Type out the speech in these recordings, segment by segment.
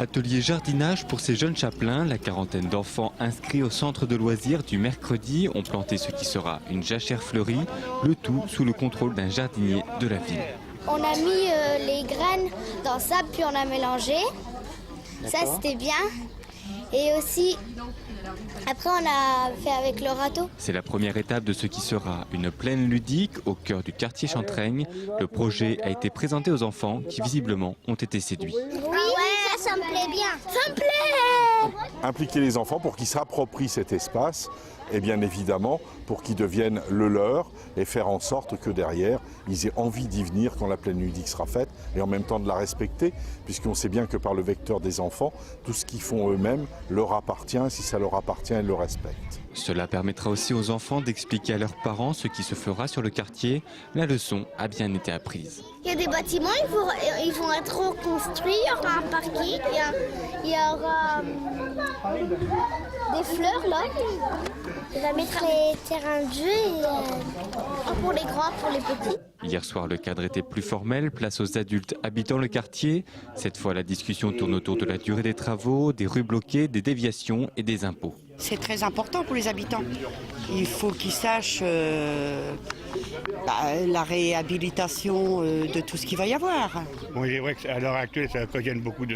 Atelier jardinage pour ces jeunes chapelains. La quarantaine d'enfants inscrits au centre de loisirs du mercredi ont planté ce qui sera une jachère fleurie, le tout sous le contrôle d'un jardinier de la ville. On a mis les graines dans ça, puis on a mélangé. Ça, c'était bien. Et aussi, après, on a fait avec le râteau. C'est la première étape de ce qui sera une plaine ludique au cœur du quartier Chantraigne. Le projet a été présenté aux enfants qui, visiblement, ont été séduits. Oui, ça me plaît bien. Ça me plaît! Impliquer les enfants pour qu'ils s'approprient cet espace et bien évidemment pour qu'ils deviennent le leur et faire en sorte que derrière ils aient envie d'y venir quand la plaine ludique sera faite et en même temps de la respecter, puisqu'on sait bien que par le vecteur des enfants, tout ce qu'ils font eux-mêmes leur appartient. Si ça leur appartient, ils le respectent. Cela permettra aussi aux enfants d'expliquer à leurs parents ce qui se fera sur le quartier. La leçon a bien été apprise. Il y a des bâtiments, ils vont être reconstruits, il y aura un parking, il y aura des fleurs là. On va mettre les terrains de jeu, pour les grands, pour les petits. Hier soir, le cadre était plus formel, place aux adultes habitant le quartier. Cette fois, la discussion tourne autour de la durée des travaux, des rues bloquées, des déviations et des impôts. C'est très important pour les habitants. Il faut qu'ils sachent la réhabilitation de tout ce qu'il va y avoir. Bon, il est vrai qu'à l'heure actuelle, ça occasionne beaucoup de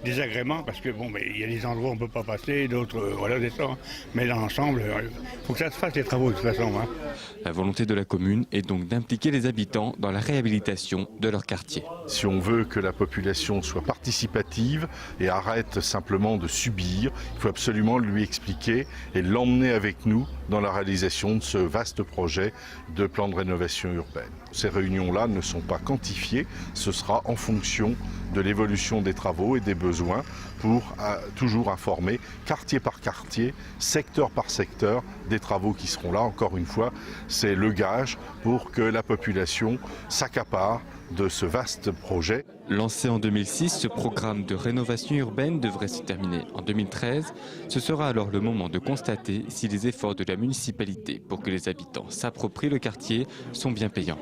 désagréments, parce que bon, il y a des endroits où on ne peut pas passer, d'autres, voilà, c'est ça. Mais dans l'ensemble, il faut que ça se fasse les travaux de toute façon. Hein. La volonté de la commune est donc d'impliquer les habitants dans la réhabilitation de leur quartier. Si on veut que la population soit participative et arrête simplement de subir, il faut absolument lui expliquer et l'emmener avec nous dans la réalisation de ce vaste projet de plan de rénovation urbaine. Ces réunions-là ne sont pas quantifiées, ce sera en fonction de l'évolution des travaux et des besoins pour toujours informer quartier par quartier, secteur par secteur des travaux qui seront là. Encore une fois, c'est le gage pour que la population s'accapare de ce vaste projet. Lancé en 2006, ce programme de rénovation urbaine devrait se terminer en 2013. Ce sera alors le moment de constater si les efforts de la municipalité pour que les habitants s'approprient le quartier sont bien payants.